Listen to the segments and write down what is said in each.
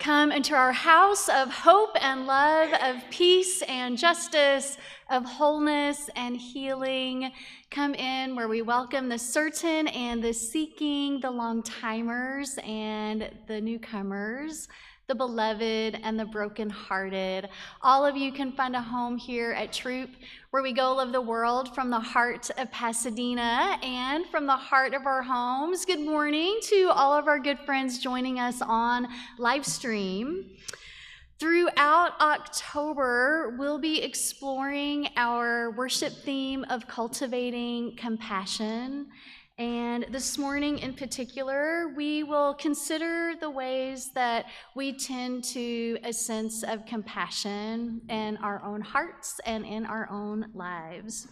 Come into our house of hope and love, of peace and justice, of wholeness and healing. Come in where we welcome the certain and the seeking, the long-timers and the newcomers, the beloved and the brokenhearted. All of you can find a home here at Throop, where we go live the world from the heart of Pasadena and from the heart of our homes. Good morning to all of our good friends joining us on live stream. Throughout October, we'll be exploring our worship theme of cultivating compassion. And this morning in particular, we will consider the ways that we tend to a sense of compassion in our own hearts and in our own lives.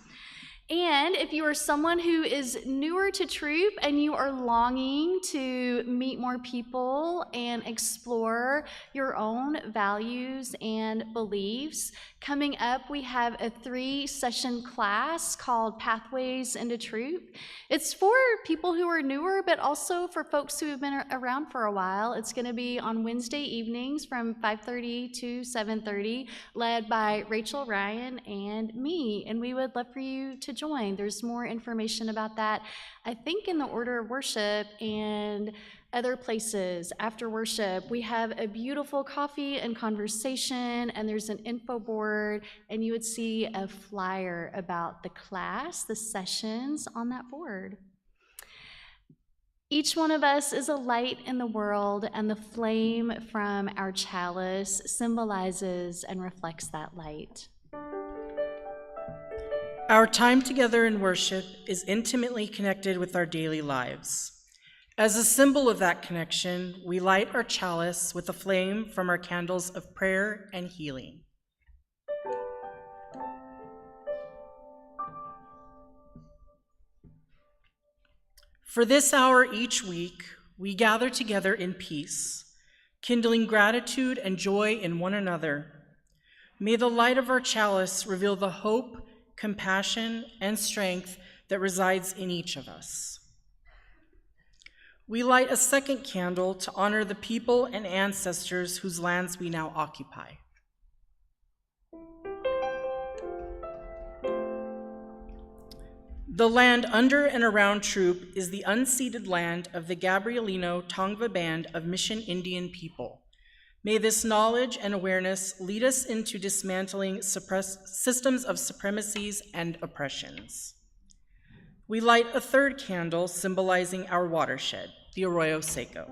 And if you are someone who is newer to Throop and you are longing to meet more people and explore your own values and beliefs, coming up we have a 3-session class called Pathways into Throop. It's for people who are newer, but also for folks who have been around for a while. It's going to be on Wednesday evenings from 5:30 to 7:30, led by Rachel Ryan and me, and we would love for you to join. There's more information about that, I think, in the order of worship and other places. After worship, we have a beautiful coffee and conversation, and there's an info board, and you would see a flyer about the class, the sessions on that board. Each one of us is a light in the world, and the flame from our chalice symbolizes and reflects that light. Our time together in worship is intimately connected with our daily lives. As a symbol of that connection, we light our chalice with a flame from our candles of prayer and healing. For this hour each week, we gather together in peace, kindling gratitude and joy in one another. May the light of our chalice reveal the hope, compassion, and strength that resides in each of us. We light a second candle to honor the people and ancestors whose lands we now occupy. The land under and around Throop is the unceded land of the Gabrielino Tongva Band of Mission Indian people. May this knowledge and awareness lead us into dismantling systems of supremacies and oppressions. We light a third candle symbolizing our watershed, the Arroyo Seco.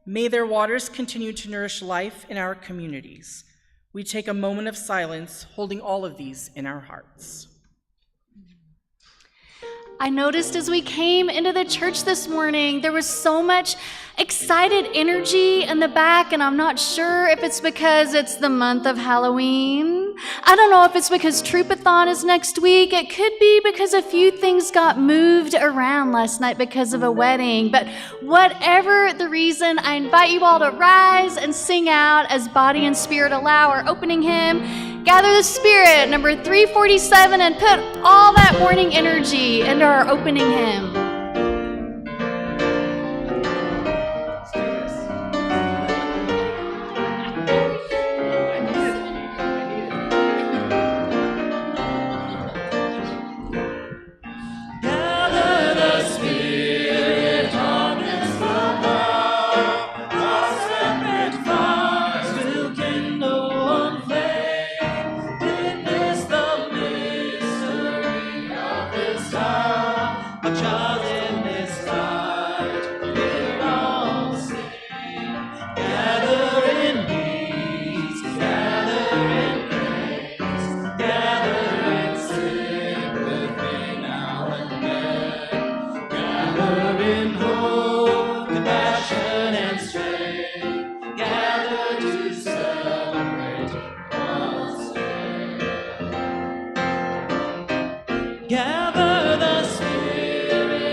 May their waters continue to nourish life in our communities. We take a moment of silence, holding all of these in our hearts. I noticed as we came into the church this morning, there was so much excited energy in the back, and I'm not sure if it's because it's the month of Halloween. I don't know if it's because Troopathon is next week. It could be because a few things got moved around last night because of a wedding. But whatever the reason, I invite you all to rise and sing out as body and spirit allow our opening hymn, Gather the Spirit, number 347, and put all that morning energy into our opening hymn. Gather the Spirit.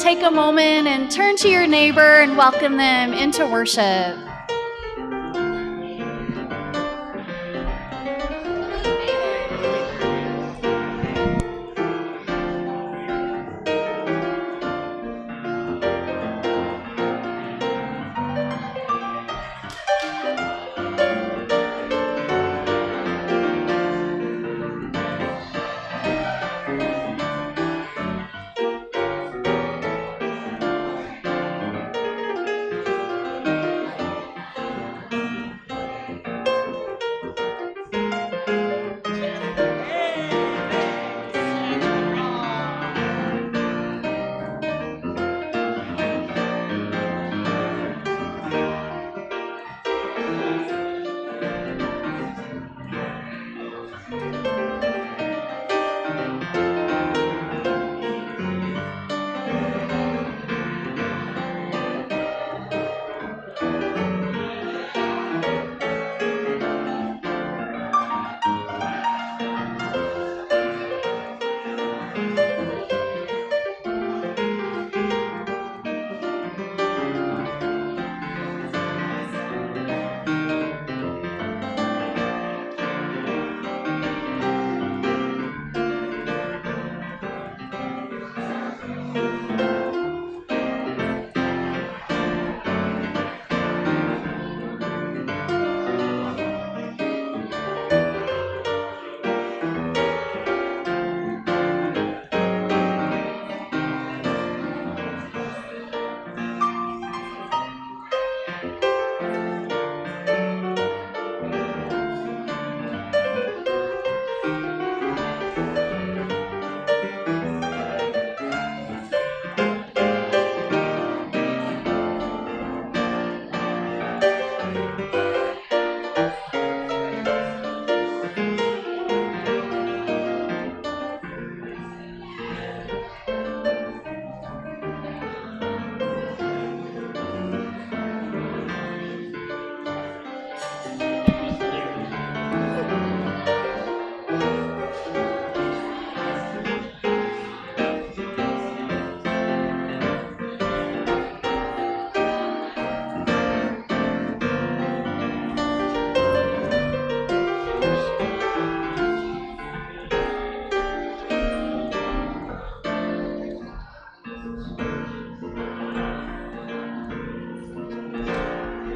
take a moment and turn to your neighbor and welcome them into worship.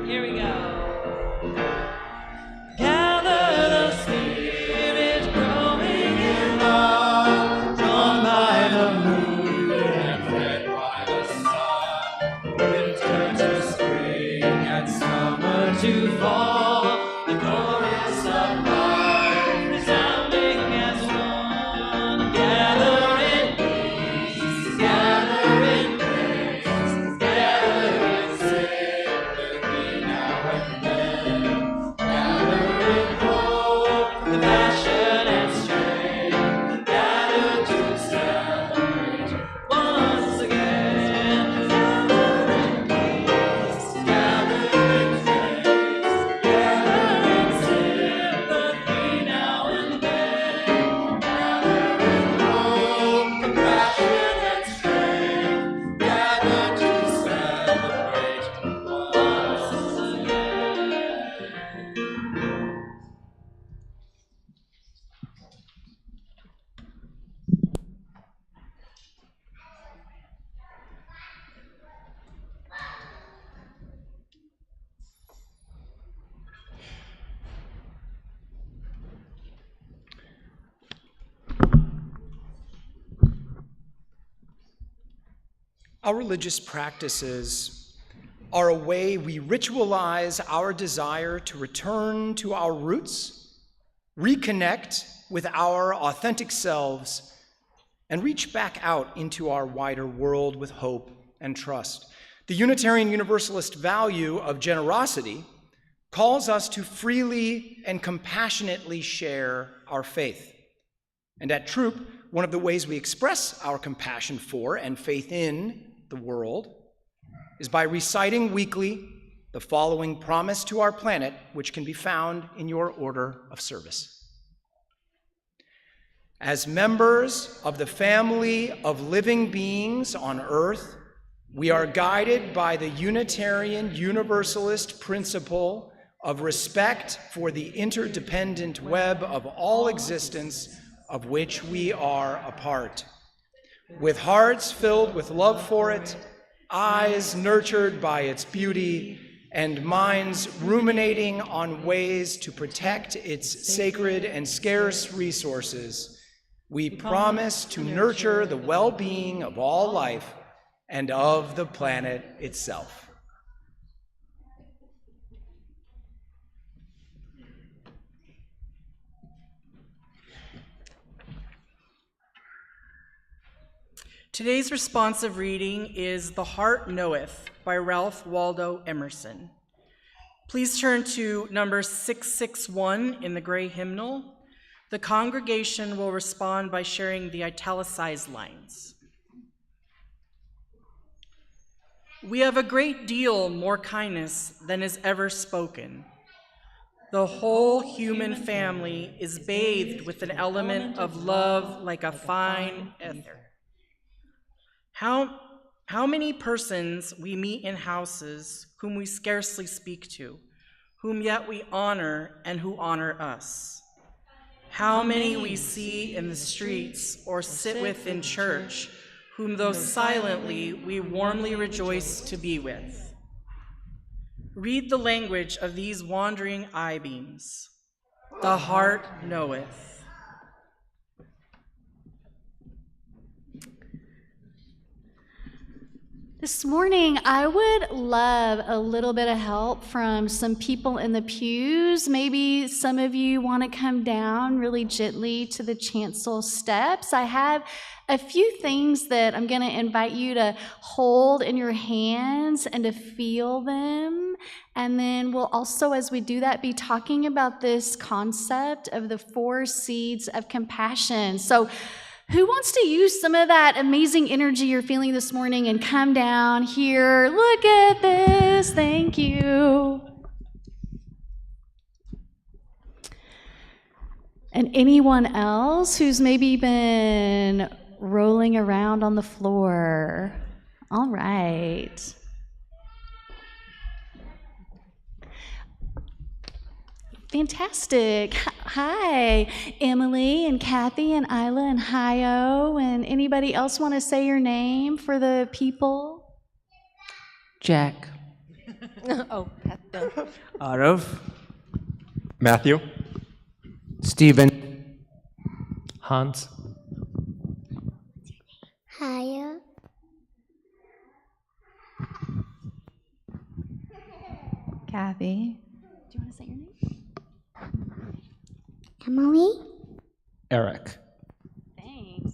Here we go. Gather the Spirit growing in love, drawn by the moon and fed by the sun. Winter to spring and summer to fall, the chorus of life resounding as one. Gather in peace, gather in praise, gather in sympathy now and then. Gather in hope, compassion and strength, gather to celebrate once again. Gather in peace, gather in praise, gather in sympathy now and then. Gather in hope, compassion and strength, gather to celebrate once again. Our religious practices are a way we ritualize our desire to return to our roots, reconnect with our authentic selves, and reach back out into our wider world with hope and trust. The Unitarian Universalist value of generosity calls us to freely and compassionately share our faith. And at Throop, one of the ways we express our compassion for and faith in the world is by reciting weekly the following promise to our planet, which can be found in your order of service. As members of the family of living beings on earth, We are guided by the Unitarian Universalist principle of respect for the interdependent web of all existence of which we are a part. With hearts filled with love for it, eyes nurtured by its beauty, and minds ruminating on ways to protect its sacred and scarce resources, we promise to nurture the well-being of all life and of the planet itself. Today's responsive reading is The Heart Knoweth by Ralph Waldo Emerson. Please turn to number 661 in the gray hymnal. The congregation will respond by sharing the italicized lines. We have a great deal more kindness than is ever spoken. The whole human family is bathed with an element of love like a fine ether. How many persons we meet in houses whom we scarcely speak to, whom yet we honor and who honor us. How many we see in the streets or sit with in church, whom though silently we warmly rejoice to be with. Read the language of these wandering eye-beams. The heart knoweth. This morning, I would love a little bit of help from some people in the pews. Maybe some of you want to come down really gently to the chancel steps. I have a few things that I'm going to invite you to hold in your hands and to feel them. And then we'll also, as we do that, be talking about this concept of the 4 seeds of compassion. So who wants to use some of that amazing energy you're feeling this morning and come down here? Look at this. Thank you. And anyone else who's maybe been rolling around on the floor? All right. Fantastic. Hi, Emily and Kathy and Isla and Hio. And anybody else want to say your name for the people? Jack. Oh, Arav. Matthew. Stephen. Hans. Haya. Kathy. Do you want to say your name? Emily. Eric. Thanks.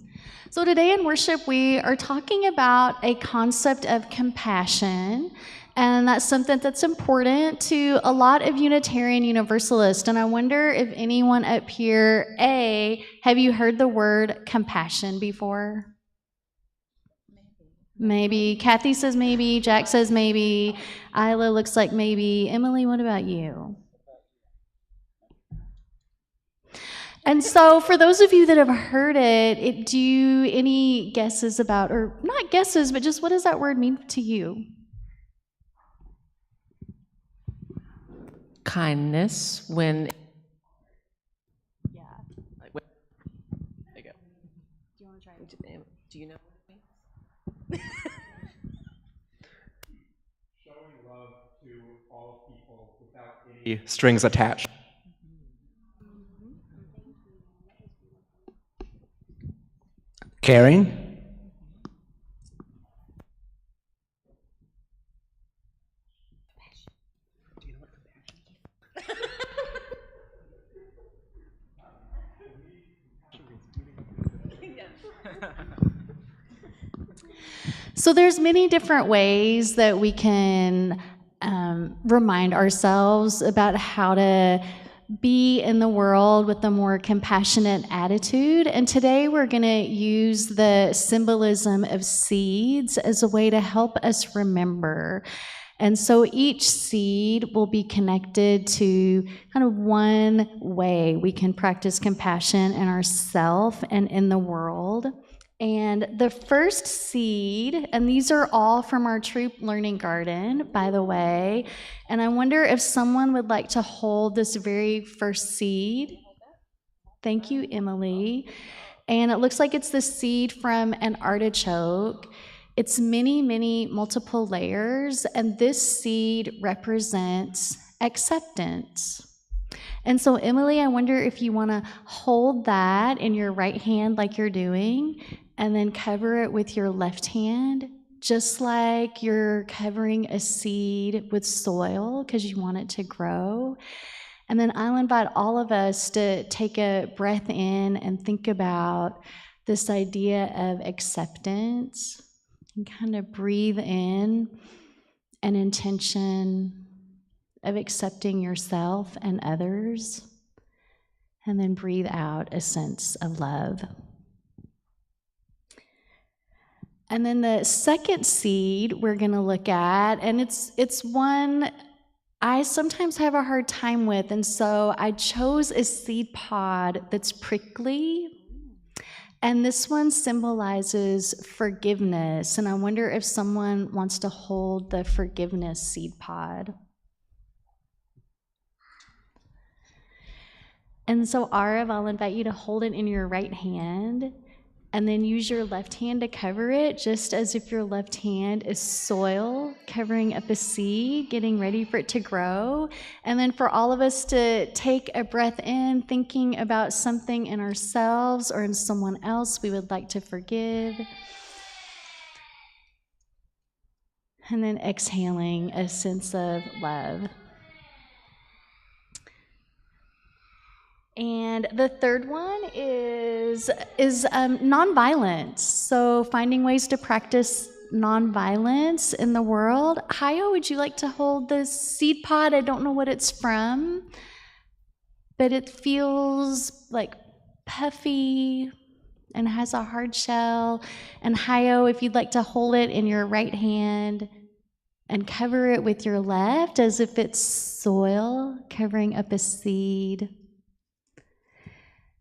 So today in worship, we are talking about a concept of compassion, and that's something that's important to a lot of Unitarian Universalists. And I wonder if anyone up here, have you heard the word compassion before? Maybe. Kathy says maybe. Jack says maybe. Isla looks like maybe. Emily, what about you? And so for those of you that have heard it, do you any guesses about, or not guesses, but just what does that word mean to you? Kindness when. Yeah. Like, there you go. Do you want to try it? Do you know what it means? Showing love to all people without any strings attached. Caring. So there's many different ways that we can remind ourselves about how to be in the world with a more compassionate attitude. And today we're going to use the symbolism of seeds as a way to help us remember. And so each seed will be connected to kind of one way we can practice compassion in ourselves and in the world. And the first seed, and these are all from our Throop Learning Garden, by the way, and I wonder if someone would like to hold this very first seed. Thank you, Emily. And it looks like it's the seed from an artichoke. It's many, many multiple layers, and this seed represents acceptance. And so, Emily, I wonder if you want to hold that in your right hand like you're doing, and then cover it with your left hand, just like you're covering a seed with soil because you want it to grow. And then I'll invite all of us to take a breath in and think about this idea of acceptance, and kind of breathe in an intention of accepting yourself and others, and then breathe out a sense of love. And then the second seed we're going to look at, and it's one I sometimes have a hard time with, and so I chose a seed pod that's prickly. And this one symbolizes forgiveness, and I wonder if someone wants to hold the forgiveness seed pod. And so, Arav, I'll invite you to hold it in your right hand, and then use your left hand to cover it, just as if your left hand is soil covering up a seed, getting ready for it to grow. And then for all of us to take a breath in, thinking about something in ourselves or in someone else we would like to forgive. And then exhaling a sense of love. And the third one is nonviolence. So finding ways to practice nonviolence in the world. Hayo, would you like to hold the seed pod? I don't know what it's from, but it feels like puffy and has a hard shell. And Hayo, if you'd like to hold it in your right hand and cover it with your left as if it's soil covering up a seed.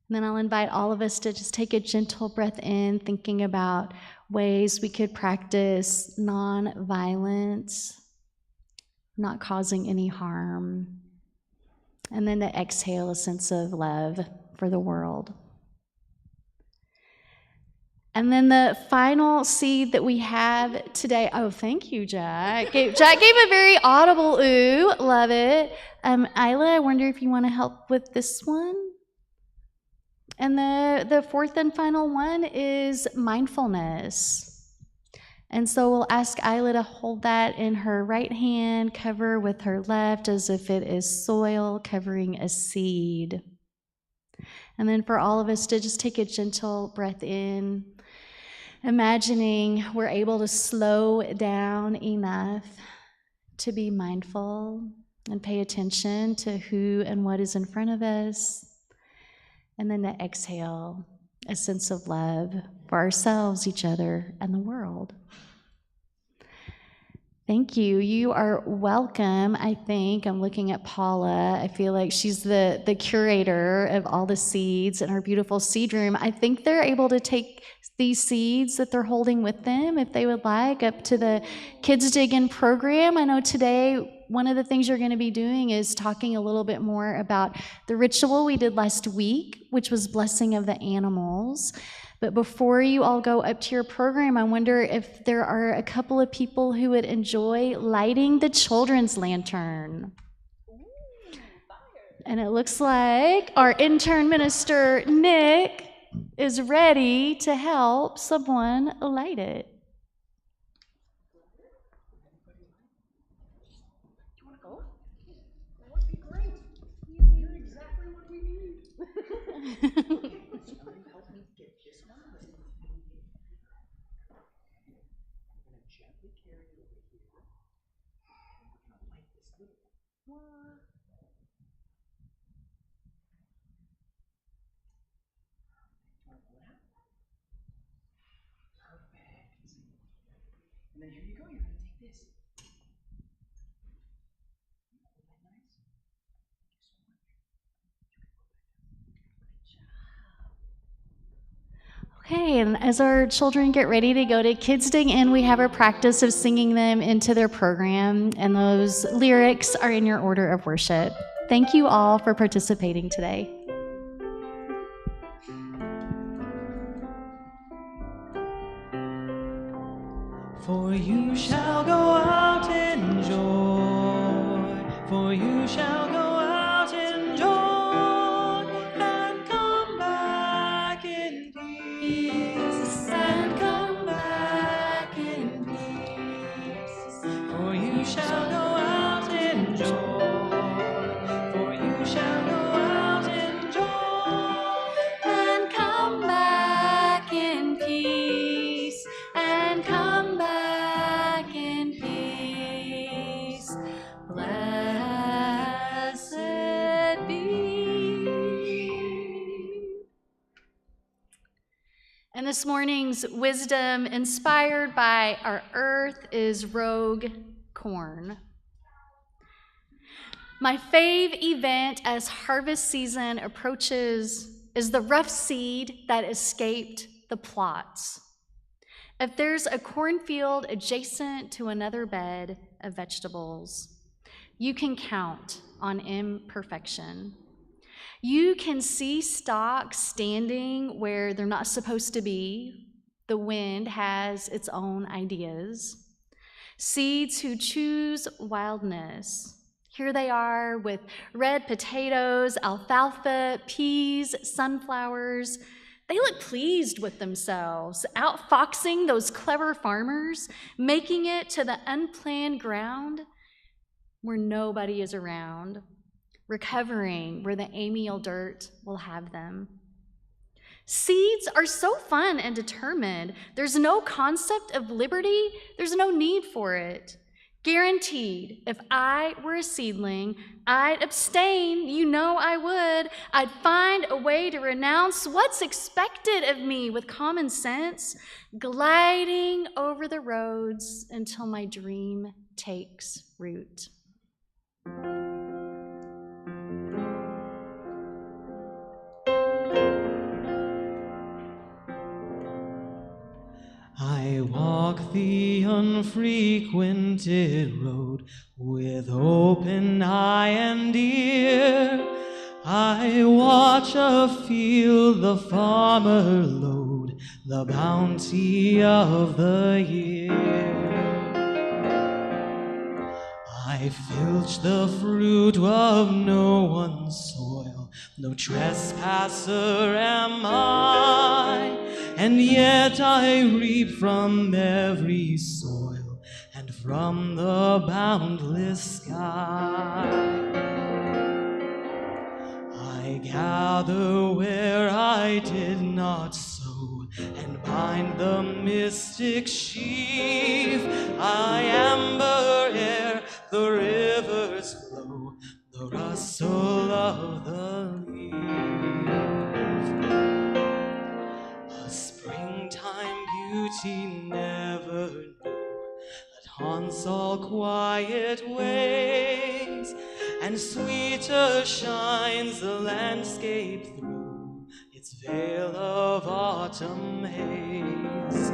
And then I'll invite all of us to just take a gentle breath in, thinking about ways we could practice non-violence, not causing any harm. And then to exhale a sense of love for the world. And then the final seed that we have today, oh, thank you, Jack. Jack gave a very audible ooh, love it. Isla, I wonder if you want to help with this one? And the fourth and final one is mindfulness. And so we'll ask Isla to hold that in her right hand, cover with her left as if it is soil covering a seed. And then for all of us to just take a gentle breath in, imagining we're able to slow down enough to be mindful and pay attention to who and what is in front of us. And then to exhale a sense of love for ourselves, each other, and the world. Thank you. You are welcome, I think. I'm looking at Paula. I feel like she's the curator of all the seeds in our beautiful seed room. I think they're able to take these seeds that they're holding with them, if they would like, up to the Kids Dig In program. I know today one of the things you're going to be doing is talking a little bit more about the ritual we did last week, which was blessing of the animals. But before you all go up to your program, I wonder if there are a couple of people who would enjoy lighting the children's lantern. And it looks like our intern minister, Nick, is ready to help someone light it. You want to go? That would be great. You're exactly what we need. Help me get this one. I'm going to gently carry it over here. I'm going to light this little one. Perfect. And then here you go. You're going to take this. Okay, and as our children get ready to go to Kids Dig In, we have a practice of singing them into their program, and those lyrics are in your order of worship. Thank you all for participating today. For you shall go out in joy, for you shall go out in joy, and come back in peace, and come back in peace. For you shall go out in joy, for you shall go out in joy, And come back in peace, and come back in peace. Blessed be. And this morning's wisdom, inspired by our earth, is rogue corn. My fave event as harvest season approaches is the rough seed that escaped the plots. If there's a cornfield adjacent to another bed of vegetables, you can count on imperfection. You can see stalks standing where they're not supposed to be. The wind has its own ideas. Seeds who choose wildness. Here they are with red potatoes, alfalfa, peas, sunflowers. They look pleased with themselves, outfoxing those clever farmers, making it to the unplanned ground where nobody is around, recovering where the amial dirt will have them. Seeds are so fun and determined. There's no concept of liberty. There's no need for it. Guaranteed, if I were a seedling, I'd abstain. You know I would. I'd find a way to renounce what's expected of me with common sense, gliding over the roads until my dream takes root. I walk the unfrequented road with open eye and ear. I watch afield the farmer load the bounty of the year. I filch the fruit of no one's soil, no trespasser am I, and yet I reap from every soil and from the boundless sky. I gather where I did not sow and bind the mystic sheaf. I amber ere the rivers flow, the rustle of the leaf. A springtime beauty never knew that haunts all quiet ways, and sweeter shines the landscape through its veil of autumn haze.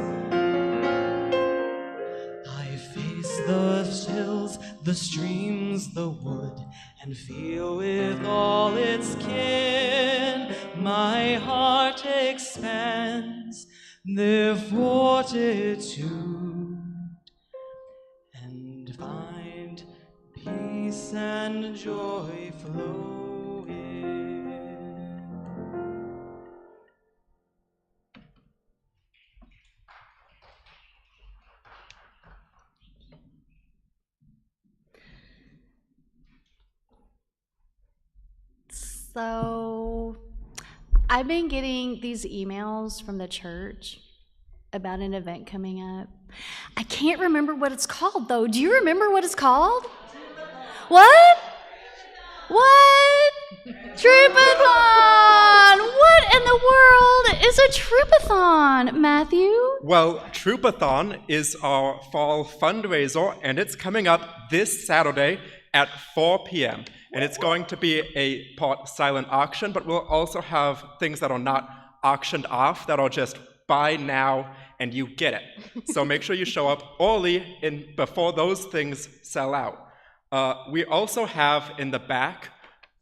I face the hills, the streams, the wood, and feel with all its kin. My heart expands their fortitude, and find peace and joy flow in. So, I've been getting these emails from the church about an event coming up. I can't remember what it's called, though. Do you remember what it's called? What? What? Troopathon! What in the world is a Troopathon, Matthew? Well, Troopathon is our fall fundraiser, and it's coming up this Saturday at 4 p.m. And it's going to be a part silent auction, but we'll also have things that are not auctioned off, that are just buy now and you get it. So make sure you show up early before those things sell out. We also have in the back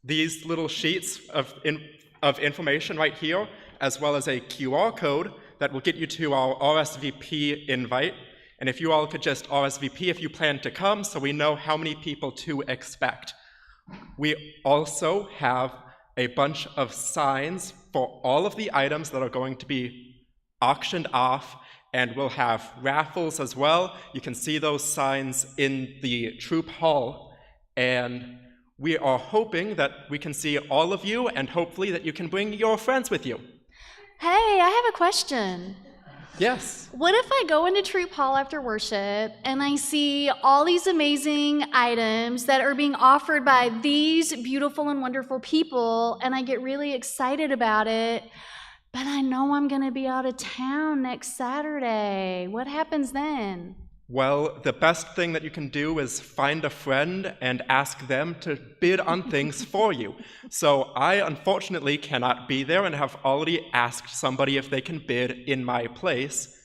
these little sheets of information right here, as well as a QR code that will get you to our RSVP invite. And if you all could just RSVP if you plan to come, so we know how many people to expect. We also have a bunch of signs for all of the items that are going to be auctioned off, and we'll have raffles as well. You can see those signs in the Throop Hall, and we are hoping that we can see all of you, and hopefully that you can bring your friends with you. Hey, I have a question. Yes. What if I go into Throop Hall after worship and I see all these amazing items that are being offered by these beautiful and wonderful people, and I get really excited about it, but I know I'm going to be out of town next Saturday? What happens then? Well, the best thing that you can do is find a friend and ask them to bid on things for you. So I unfortunately cannot be there and have already asked somebody if they can bid in my place.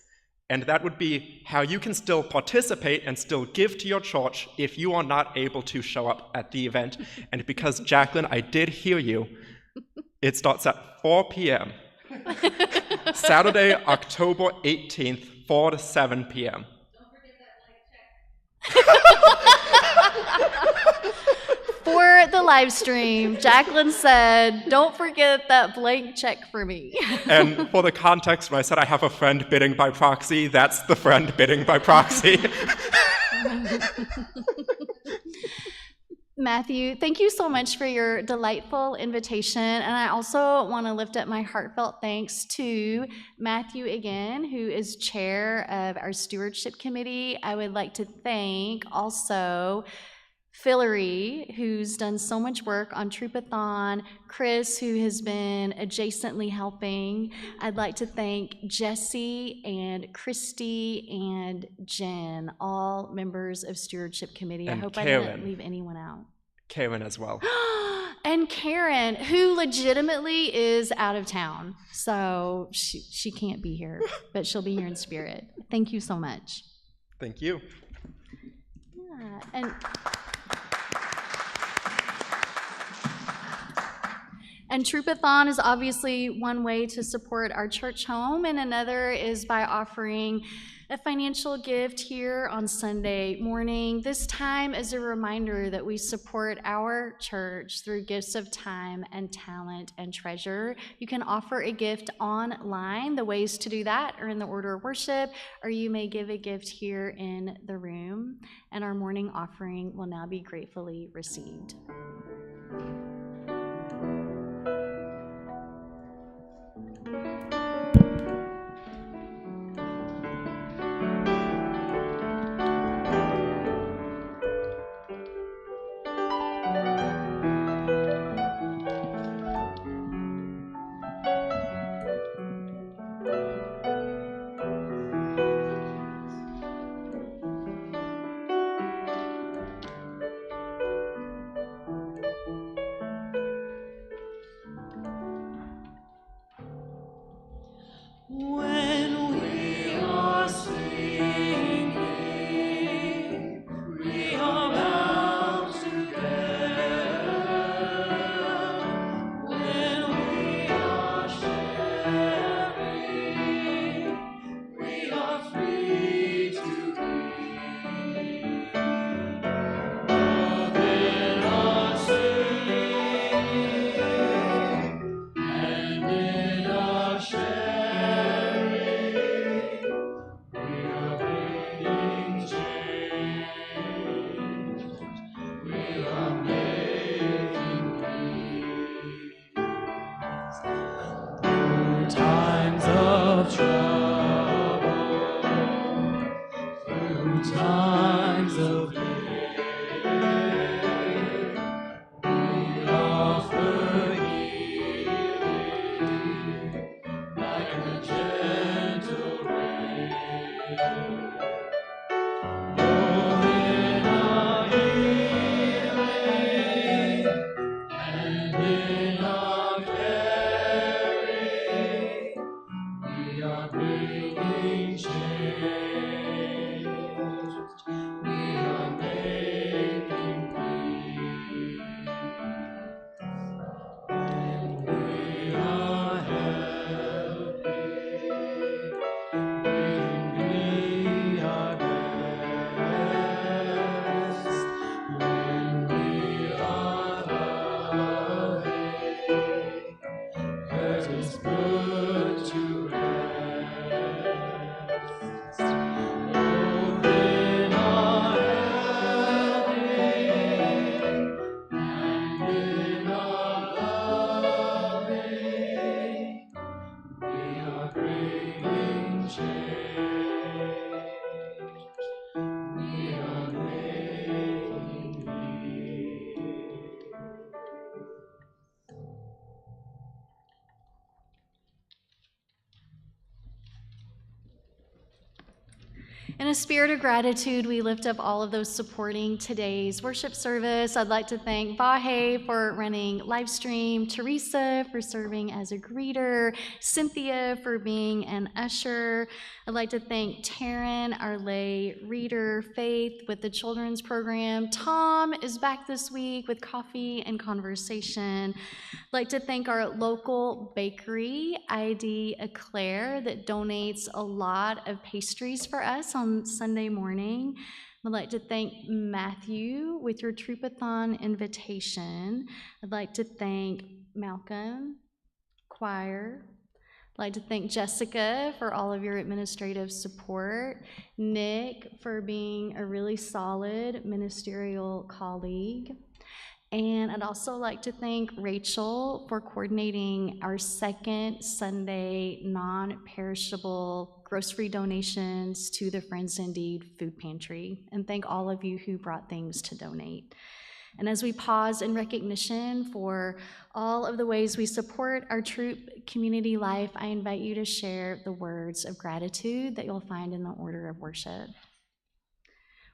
And that would be how you can still participate and still give to your church if you are not able to show up at the event. And because, Jacqueline, I did hear you, it starts at 4 p.m. Saturday, October 18th, 4 to 7 p.m. For the live stream, Jacqueline said, don't forget that blank check for me. And for the context, when I said I have a friend bidding by proxy, that's the friend bidding by proxy. Matthew, thank you so much for your delightful invitation. And I also want to lift up my heartfelt thanks to Matthew again, who is chair of our stewardship committee. I would like to thank also Hillary, who's done so much work on Troopathon, Chris, who has been adjacently helping. I'd like to thank Jesse and Christy and Jen, all members of Stewardship Committee. And I hope Karen. I didn't leave anyone out. Karen as well. And Karen, who legitimately is out of town, so she can't be here, but she'll be here in spirit. Thank you so much. Thank you. Yeah, and Troopathon is obviously one way to support our church home, and another is by offering a financial gift here on Sunday morning. This time is a reminder that we support our church through gifts of time and talent and treasure. You can offer a gift online. The ways to do that are in the order of worship, or you may give a gift here in the room, and our morning offering will now be gratefully received. When we are singing, we are bound together. When we are sharing, we are free to be. Love in our singing and in our sharing. We are bringing change. We are making peace. Through times of trouble, through times of pain, we offer healing like a gentle rain. Oh, in our healing and in our caring, we are In a spirit of gratitude, we lift up all of those supporting today's worship service. I'd like to thank Vahe for running live stream, Teresa for serving as a greeter, Cynthia for being an usher. I'd like to thank Taryn, our lay reader, Faith with the children's program. Tom is back this week with coffee and conversation. I'd like to thank our local bakery, ID Eclair, that donates a lot of pastries for us on Sunday morning. I'd like to thank Matthew with your Troopathon invitation. I'd like to thank Malcolm, choir. I'd like to thank Jessica for all of your administrative support, Nick for being a really solid ministerial colleague. And I'd also like to thank Rachel for coordinating our second Sunday non-perishable grocery donations to the Friends Indeed food pantry. And thank all of you who brought things to donate. And as we pause in recognition for all of the ways we support our Throop community life, I invite you to share the words of gratitude that you'll find in the order of worship.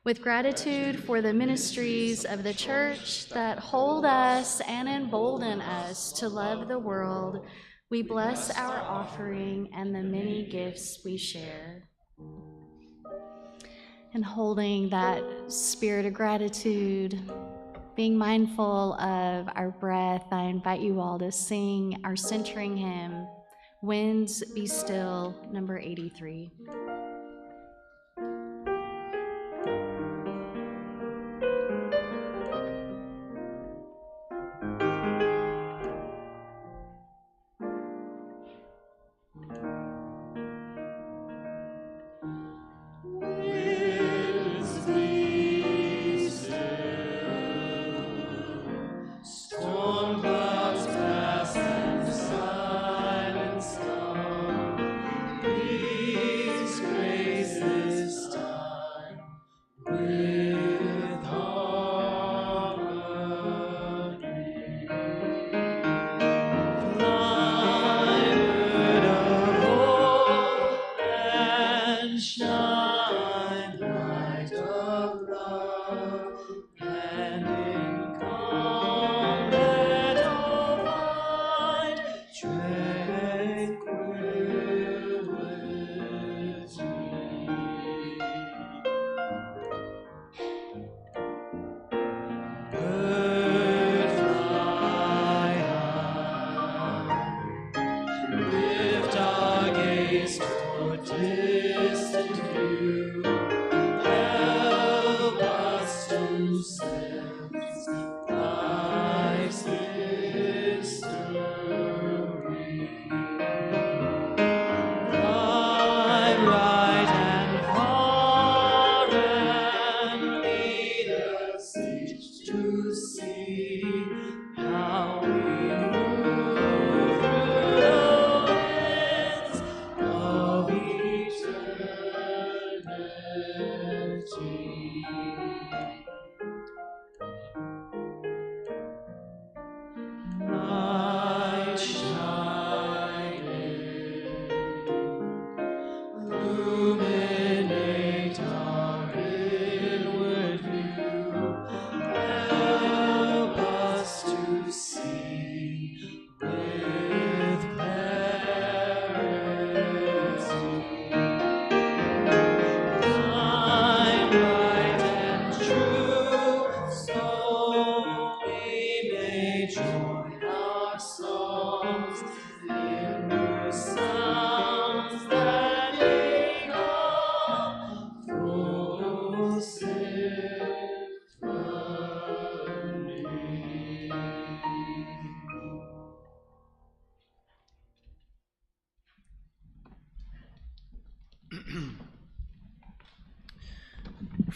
With gratitude for the ministries of the church that hold us and embolden us to love the world, we bless our offering and the many gifts we share. And holding that spirit of gratitude, being mindful of our breath, I invite you all to sing our centering hymn, Winds Be Still, number 83.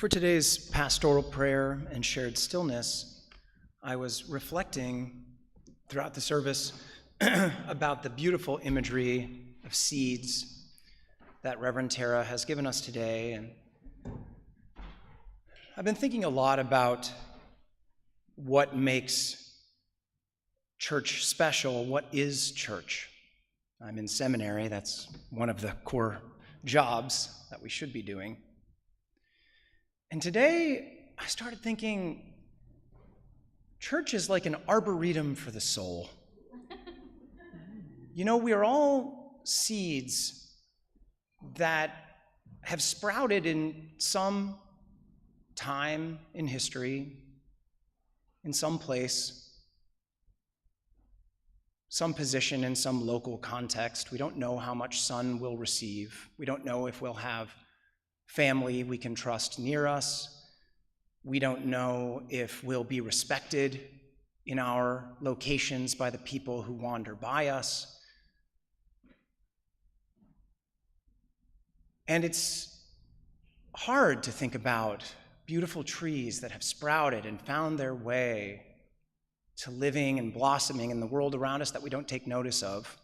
For today's pastoral prayer and shared stillness, I was reflecting throughout the service about the beautiful imagery of seeds that Reverend Tara has given us today. And I've been thinking a lot about what makes church special. What is church? I'm in seminary. That's one of the core jobs that we should be doing. And today, I started thinking, church is like an arboretum for the soul. You know, we are all seeds that have sprouted in some time in history, in some place, some position in some local context. We don't know how much sun we'll receive. We don't know if we'll have family we can trust near us. We don't know if we'll be respected in our locations by the people who wander by us. And it's hard to think about beautiful trees that have sprouted and found their way to living and blossoming in the world around us that we don't take notice of.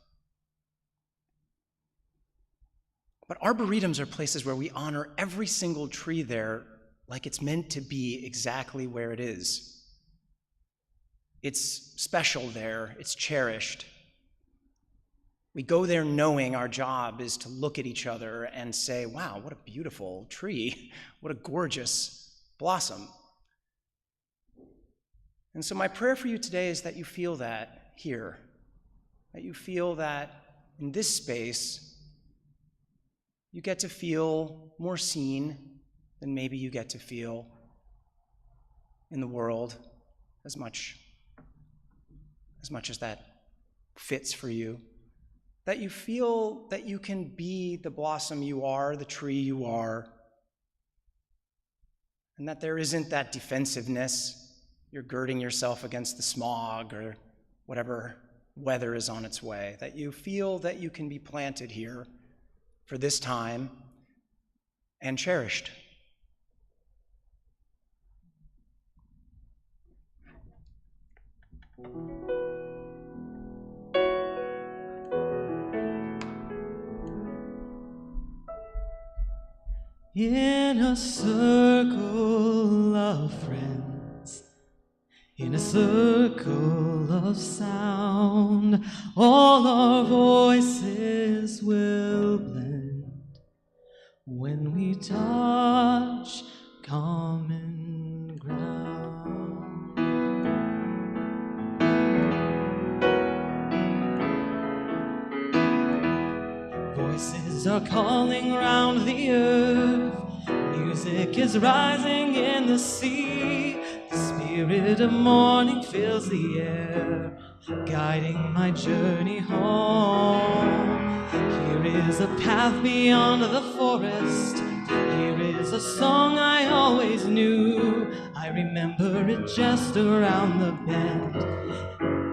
But arboretums are places where we honor every single tree there like it's meant to be exactly where it is. It's special there, it's cherished. We go there knowing our job is to look at each other and say, wow, what a beautiful tree, what a gorgeous blossom. And so my prayer for you today is that you feel that here, that you feel that in this space, you get to feel more seen than maybe you get to feel in the world as much as that fits for you. That you feel that you can be the blossom you are, the tree you are, and that there isn't that defensiveness. You're girding yourself against the smog or whatever weather is on its way. That you feel that you can be planted here for this time and cherished. In a circle of friends, in a circle of sound, all our voices will blend when we touch common ground. Voices are calling round the earth, music is rising in the sea. The spirit of morning fills the air, guiding my journey home. Here is a path beyond the forest, here is a song I always knew. I remember it just around the bend.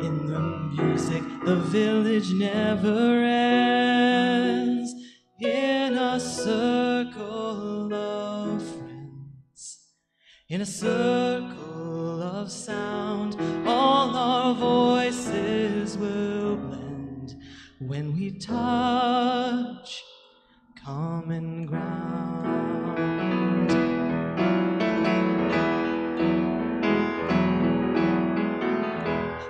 In the music, the village never ends. In a circle of friends, in a circle of sound, all our voices will blend when we touch common ground.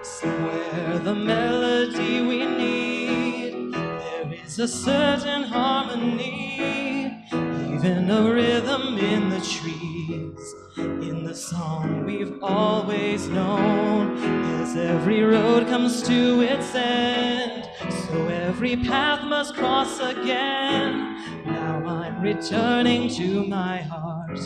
Somewhere the melody we need, there is a certain harmony, even a rhythm in the trees, in the song we've always known. As every road comes to its end, so every path must cross again. Now I'm returning to my heart,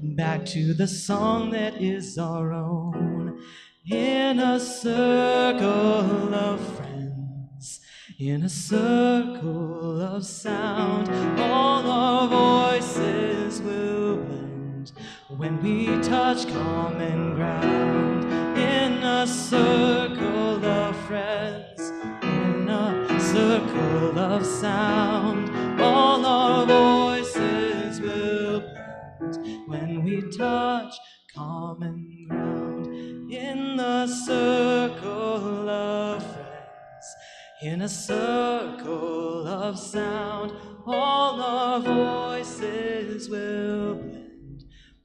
back to the song that is our own. In a circle of friends, in a circle of sound, all our voices will blend when we touch common ground. In a circle of friends, in a circle of sound, all our voices will blend when we touch common ground. In the circle of friends, in a circle of sound, all our voices will blend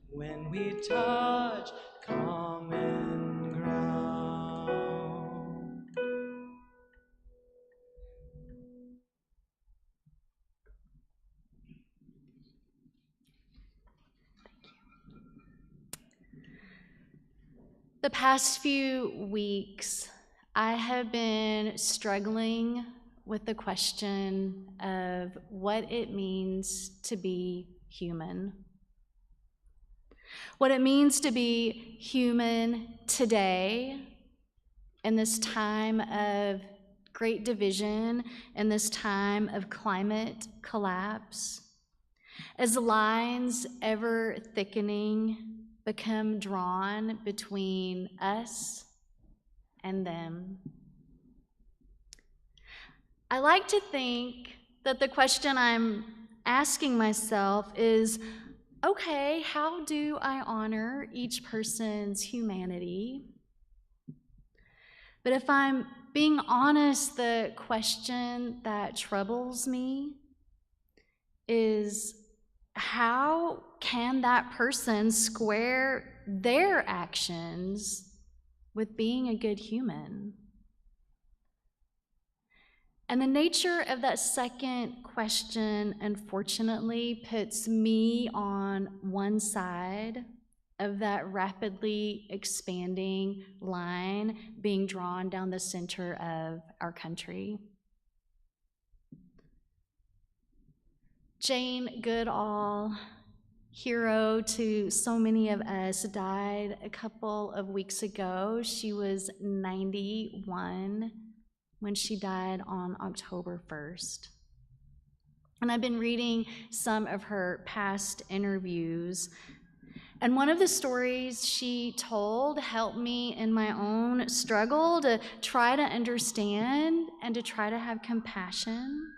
when we touch common ground. The past few weeks, I have been struggling with the question of what it means to be human. What it means to be human today in this time of great division, in this time of climate collapse, as lines ever thickening become drawn between us and them. I like to think that the question I'm asking myself is, okay, how do I honor each person's humanity? But if I'm being honest, the question that troubles me is, how can that person square their actions with being a good human? And the nature of that second question, unfortunately, puts me on one side of that rapidly expanding line being drawn down the center of our country. Jane Goodall, hero to so many of us, died a couple of weeks ago. She was 91 when she died on October 1st. And I've been reading some of her past interviews, and one of the stories she told helped me in my own struggle to try to understand and to try to have compassion.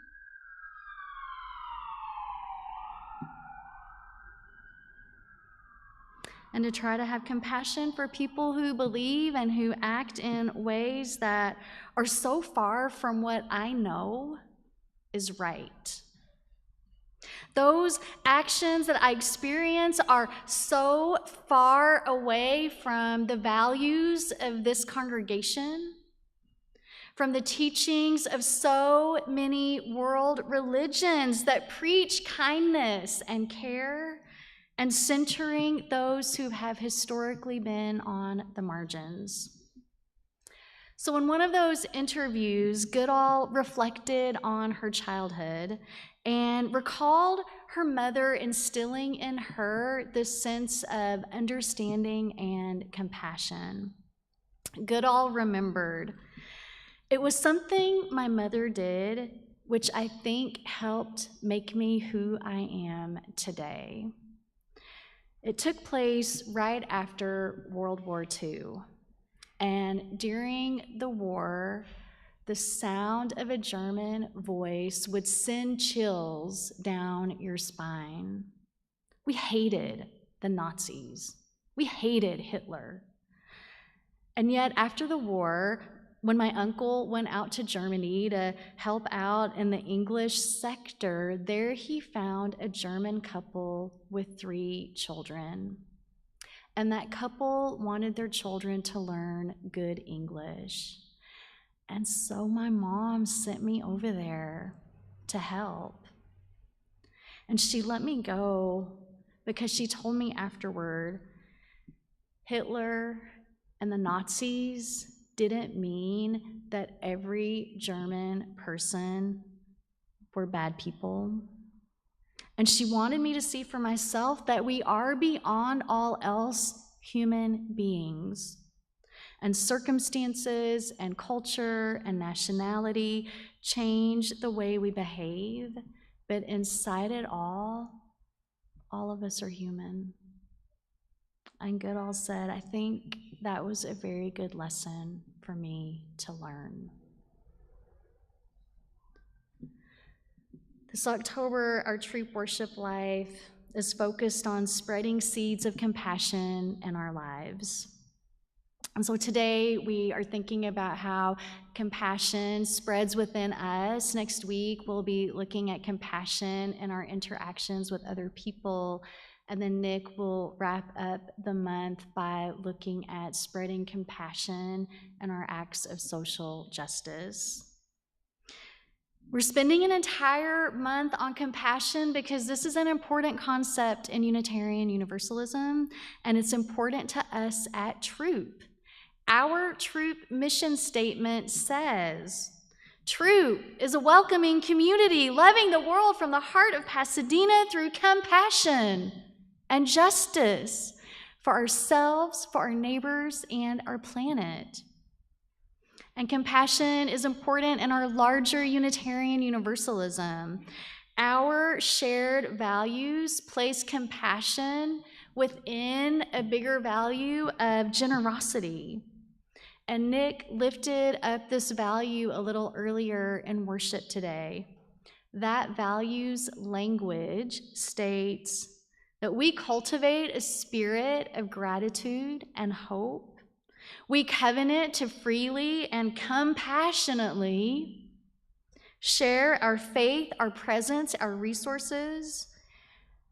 And to try to have compassion for people who believe and who act in ways that are so far from what I know is right. Those actions that I experience are so far away from the values of this congregation, from the teachings of so many world religions that preach kindness and care and centering those who have historically been on the margins. So in one of those interviews, Goodall reflected on her childhood and recalled her mother instilling in her this sense of understanding and compassion. Goodall remembered, "It was something my mother did, which I think helped make me who I am today." It took place right after World War II. And during the war, the sound of a German voice would send chills down your spine. We hated the Nazis. We hated Hitler. And yet, after the war, when my uncle went out to Germany to help out in the English sector, there he found a German couple with 3 children. And that couple wanted their children to learn good English. And so my mom sent me over there to help. And she let me go because she told me afterward, Hitler and the Nazis didn't mean that every German person were bad people. And she wanted me to see for myself that we are beyond all else human beings. And circumstances and culture and nationality change the way we behave, but inside it all of us are human. And Goodall said, I think that was a very good lesson for me to learn. This October, our Throop worship life is focused on spreading seeds of compassion in our lives. And so today we are thinking about how compassion spreads within us. Next week, we'll be looking at compassion in our interactions with other people. And then Nick will wrap up the month by looking at spreading compassion and our acts of social justice. We're spending an entire month on compassion because this is an important concept in Unitarian Universalism, and it's important to us at Throop. Our Throop mission statement says, Throop is a welcoming community, loving the world from the heart of Pasadena through compassion and justice for ourselves, for our neighbors, and our planet. And compassion is important in our larger Unitarian Universalism. Our shared values place compassion within a bigger value of generosity. And Nick lifted up this value a little earlier in worship today. That value's language states that we cultivate a spirit of gratitude and hope. We covenant to freely and compassionately share our faith, our presence, our resources.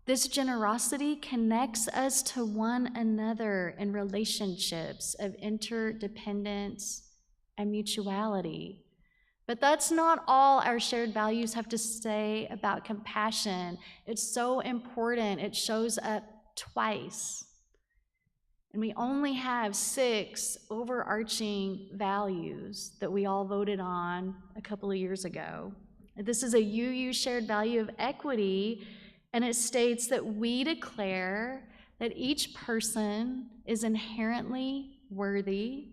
This generosity connects us to one another in relationships of interdependence and mutuality. But that's not all our shared values have to say about compassion. It's so important. It shows up twice. And we only have 6 overarching values that we all voted on a couple of years ago. This is a UU shared value of equity, and it states that we declare that each person is inherently worthy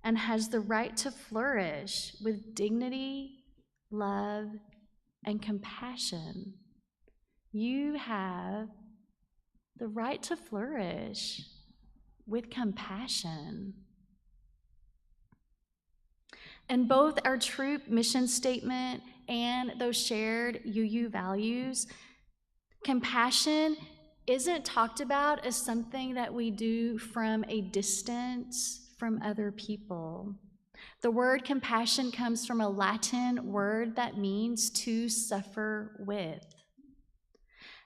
and has the right to flourish with dignity, love, and compassion. You have the right to flourish with compassion. And both our Throop mission statement and those shared UU values, compassion isn't talked about as something that we do from a distance from other people. The word compassion comes from a Latin word that means to suffer with.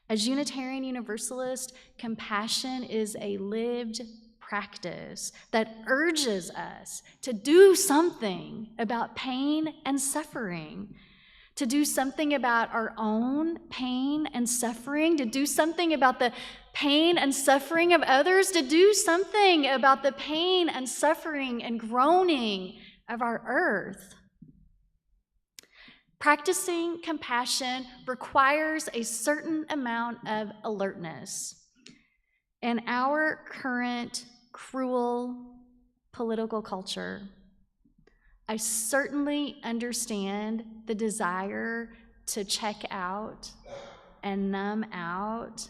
As Unitarian Universalist, compassion is a lived practice that urges us to do something about pain and suffering, to do something about our own pain and suffering, to do something about the pain and suffering of others, to do something about the pain and suffering and groaning of our earth. Practicing compassion requires a certain amount of alertness. In our current cruel political culture, I certainly understand the desire to check out and numb out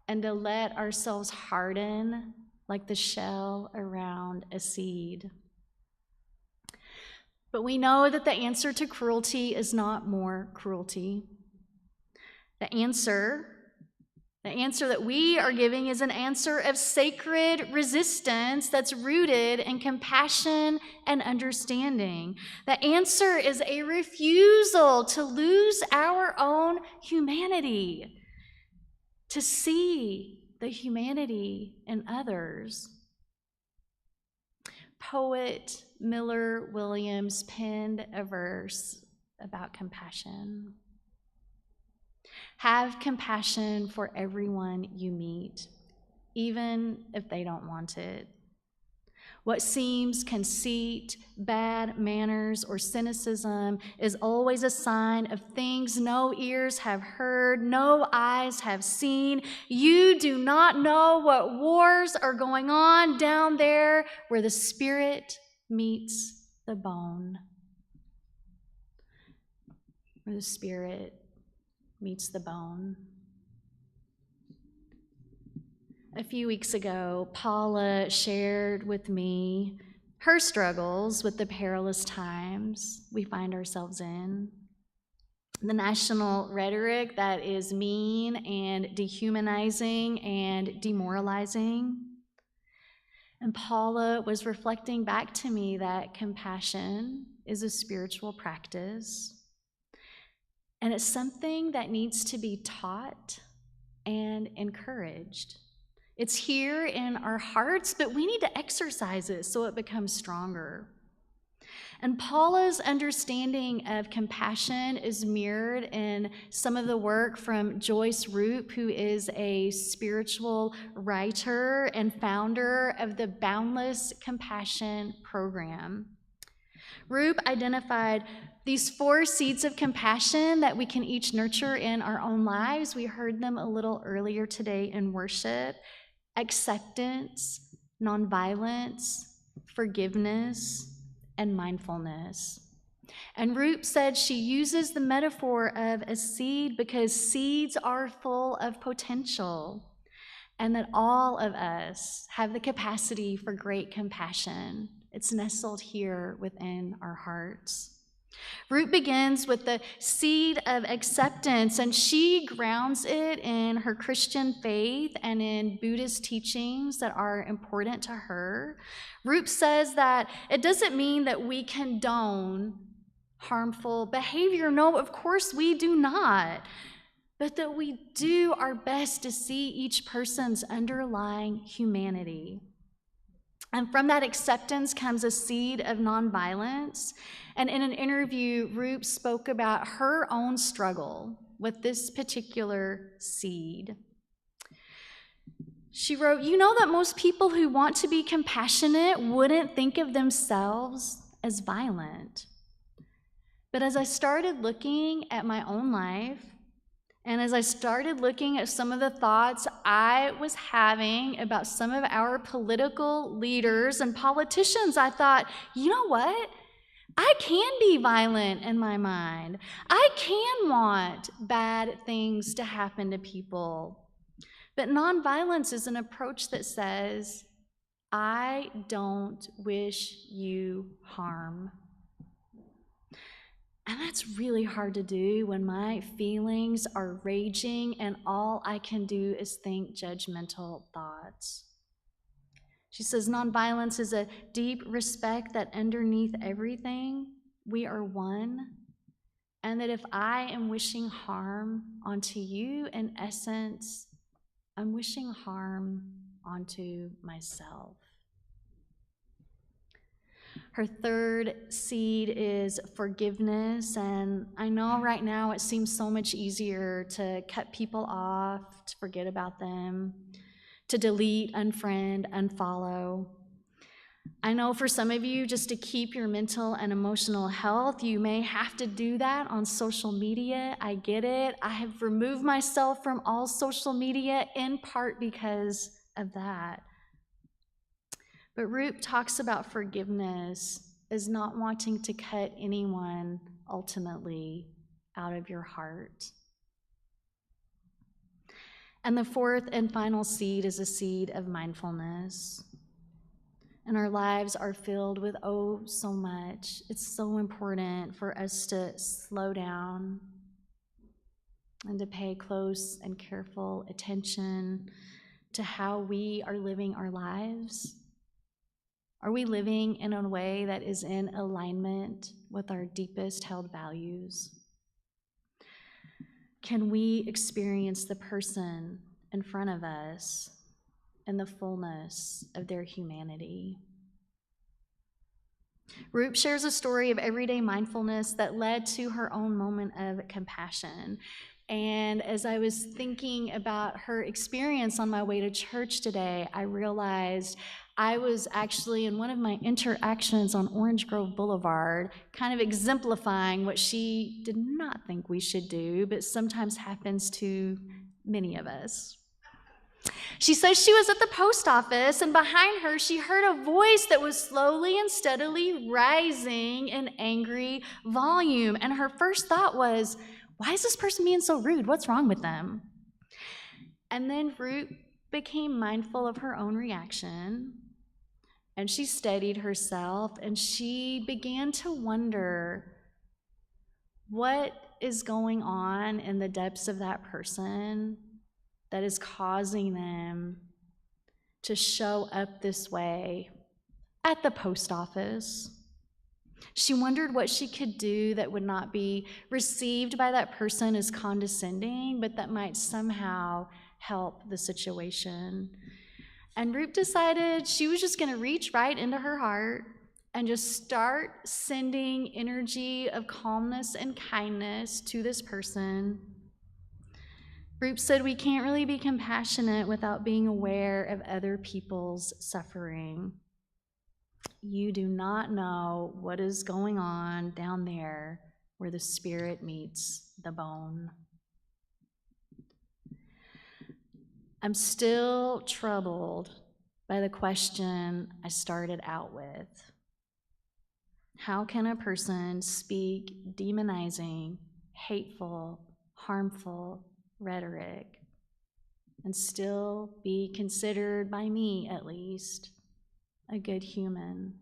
and to let ourselves harden like the shell around a seed. But we know that the answer to cruelty is not more cruelty. The answer that we are giving is an answer of sacred resistance that's rooted in compassion and understanding. The answer is a refusal to lose our own humanity, to see the humanity in others. Poet Miller Williams penned a verse about compassion. Have compassion for everyone you meet, even if they don't want it. What seems conceit, bad manners, or cynicism is always a sign of things no ears have heard, no eyes have seen. You do not know what wars are going on down there where the spirit meets the bone. Where the spirit meets the bone. A few weeks ago, Paula shared with me her struggles with the perilous times we find ourselves in. The national rhetoric that is mean and dehumanizing and demoralizing. And Paula was reflecting back to me that compassion is a spiritual practice. And it's something that needs to be taught and encouraged. It's here in our hearts, but we need to exercise it so it becomes stronger. And Paula's understanding of compassion is mirrored in some of the work from Joyce Throop, who is a spiritual writer and founder of the Boundless Compassion program. Throop identified these 4 seeds of compassion that we can each nurture in our own lives. We heard them a little earlier today in worship: acceptance, nonviolence, forgiveness, and mindfulness. And Throop said she uses the metaphor of a seed because seeds are full of potential, and that all of us have the capacity for great compassion. It's nestled here within our hearts. Throop begins with the seed of acceptance, and she grounds it in her Christian faith and in Buddhist teachings that are important to her. Throop says that it doesn't mean that we condone harmful behavior. No, of course we do not. But that we do our best to see each person's underlying humanity. And from that acceptance comes a seed of nonviolence. And in an interview, Throop spoke about her own struggle with this particular seed. She wrote, "You know that most people who want to be compassionate wouldn't think of themselves as violent. But as I started looking at my own life, and as I started looking at some of the thoughts I was having about some of our political leaders and politicians, I thought, you know what? I can be violent in my mind. I can want bad things to happen to people. But nonviolence is an approach that says, I don't wish you harm." And that's really hard to do when my feelings are raging and all I can do is think judgmental thoughts. She says, nonviolence is a deep respect that underneath everything, we are one. And that if I am wishing harm onto you, in essence, I'm wishing harm onto myself. Her third seed is forgiveness, and I know right now it seems so much easier to cut people off, to forget about them, to delete, unfriend, unfollow. I know for some of you, just to keep your mental and emotional health, you may have to do that on social media. I get it. I have removed myself from all social media in part because of that. But Throop talks about forgiveness as not wanting to cut anyone ultimately out of your heart. And the fourth and final seed is a seed of mindfulness. And our lives are filled with oh so much. It's so important for us to slow down and to pay close and careful attention to how we are living our lives. Are we living in a way that is in alignment with our deepest held values? Can we experience the person in front of us in the fullness of their humanity? Throop shares a story of everyday mindfulness that led to her own moment of compassion. And as I was thinking about her experience on my way to church today, I realized I was actually in one of my interactions on Orange Grove Boulevard, kind of exemplifying what she did not think we should do, but sometimes happens to many of us. She says she was at the post office, and behind her, she heard a voice that was slowly and steadily rising in angry volume. And her first thought was, why is this person being so rude? What's wrong with them? And then Throop became mindful of her own reaction, and she steadied herself, and she began to wonder what is going on in the depths of that person that is causing them to show up this way at the post office. She wondered what she could do that would not be received by that person as condescending, but that might somehow help the situation. And Throop decided she was just going to reach right into her heart and just start sending energy of calmness and kindness to this person. Throop said we can't really be compassionate without being aware of other people's suffering. You do not know what is going on down there where the spirit meets the bone. I'm still troubled by the question I started out with. How can a person speak demonizing, hateful, harmful rhetoric and still be considered, by me at least, a good human?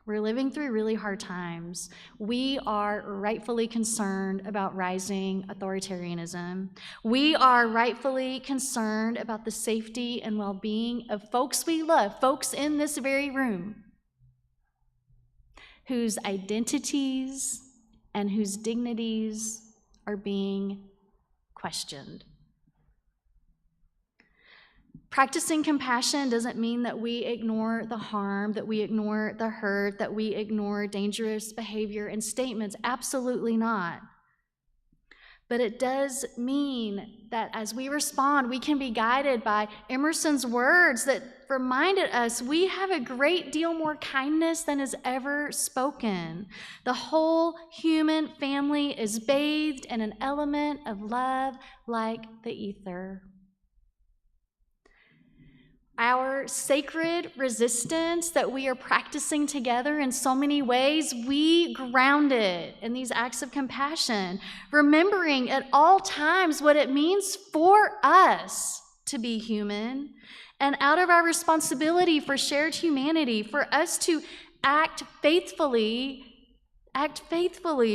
We're living through really hard times. We are rightfully concerned about rising authoritarianism. We are rightfully concerned about the safety and well-being of folks we love, folks in this very room, whose identities and whose dignities are being questioned. Practicing compassion doesn't mean that we ignore the harm, that we ignore the hurt, that we ignore dangerous behavior and statements. Absolutely not. But it does mean that as we respond, we can be guided by Emerson's words that reminded us we have a great deal more kindness than is ever spoken. The whole human family is bathed in an element of love like the ether. Our sacred resistance that we are practicing together in so many ways, we ground it in these acts of compassion, remembering at all times what it means for us to be human, and out of our responsibility for shared humanity, for us to act faithfully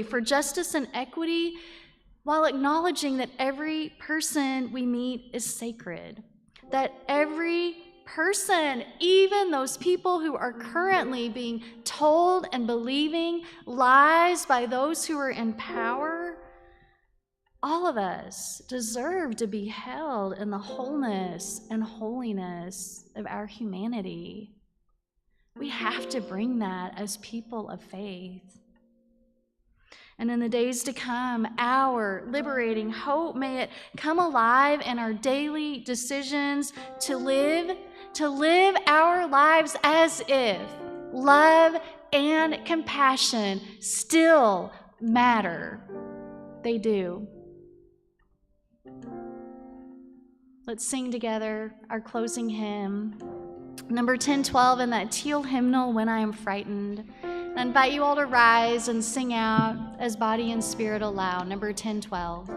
for justice and equity, while acknowledging that every person we meet is sacred, that every person, even those people who are currently being told and believing lies by those who are in power, all of us deserve to be held in the wholeness and holiness of our humanity. We have to bring that as people of faith. And in the days to come, our liberating hope, may it come alive in our daily decisions to live our lives as if love and compassion still matter. They do. Let's sing together our closing hymn, number 1012 in that teal hymnal, When I Am Frightened. I invite you all to rise and sing out as body and spirit allow, number 1012.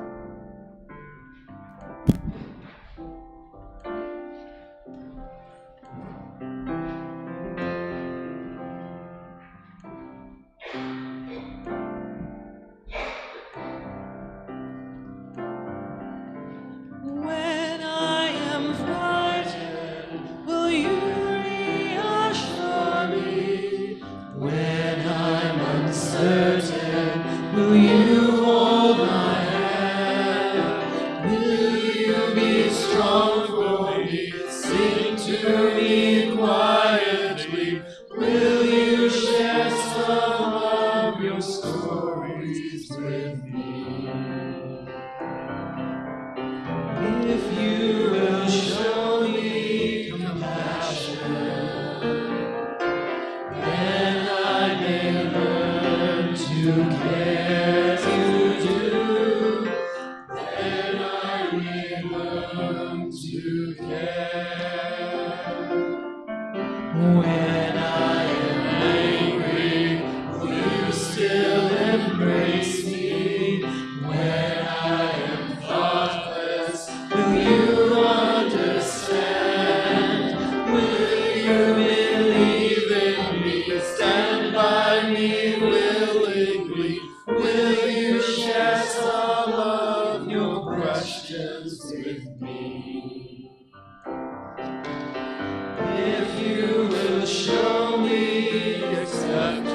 When I am frightened, will you reassure me? When I'm uncertain, will you hold my hand? Will you be strong for me? Sing to me quietly. Will you share some of your stories with me? If you will show me compassion, then I may learn to care to do. Then I may learn to care. When I am angry, will you still embrace me? When I am thoughtless, will you understand? Will you believe in me? Stand by me willingly. Will you share some of your questions with me? If you will show me acceptance,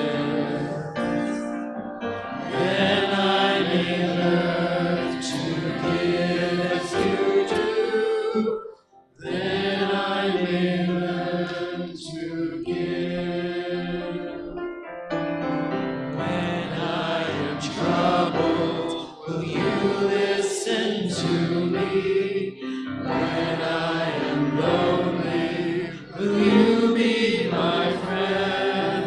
then I may learn to give as you do. Then I may learn to to me. When I am lonely, will you be my friend?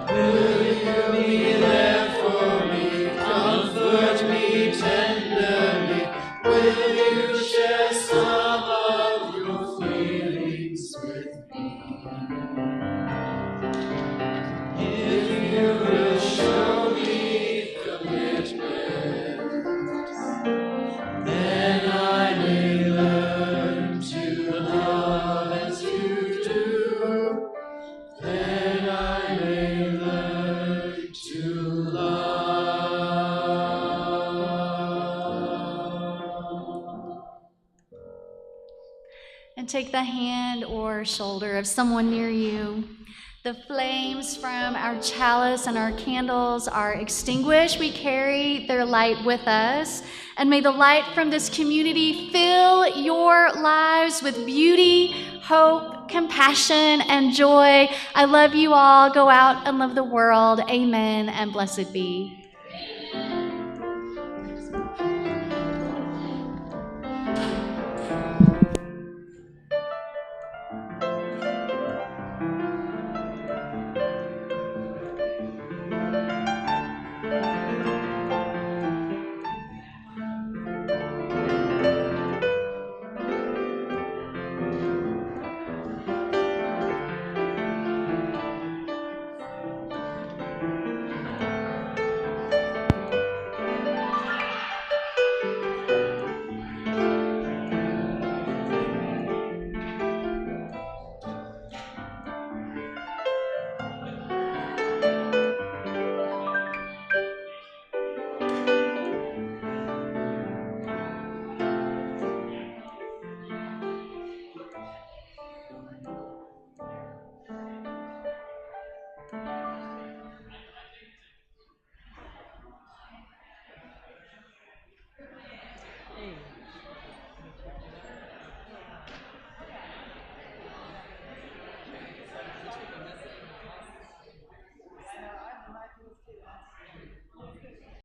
Will you be there for me? Comfort me tenderly. Will you share some of your feelings with me? If you will show me commitment, then I may learn to love as you do. Then I may learn to love. And take the hand or shoulder of someone near you. The flames from our chalice and our candles are extinguished. We carry their light with us. And may the light from this community fill your lives with beauty, hope, compassion, and joy. I love you all. Go out and love the world. Amen, and blessed be.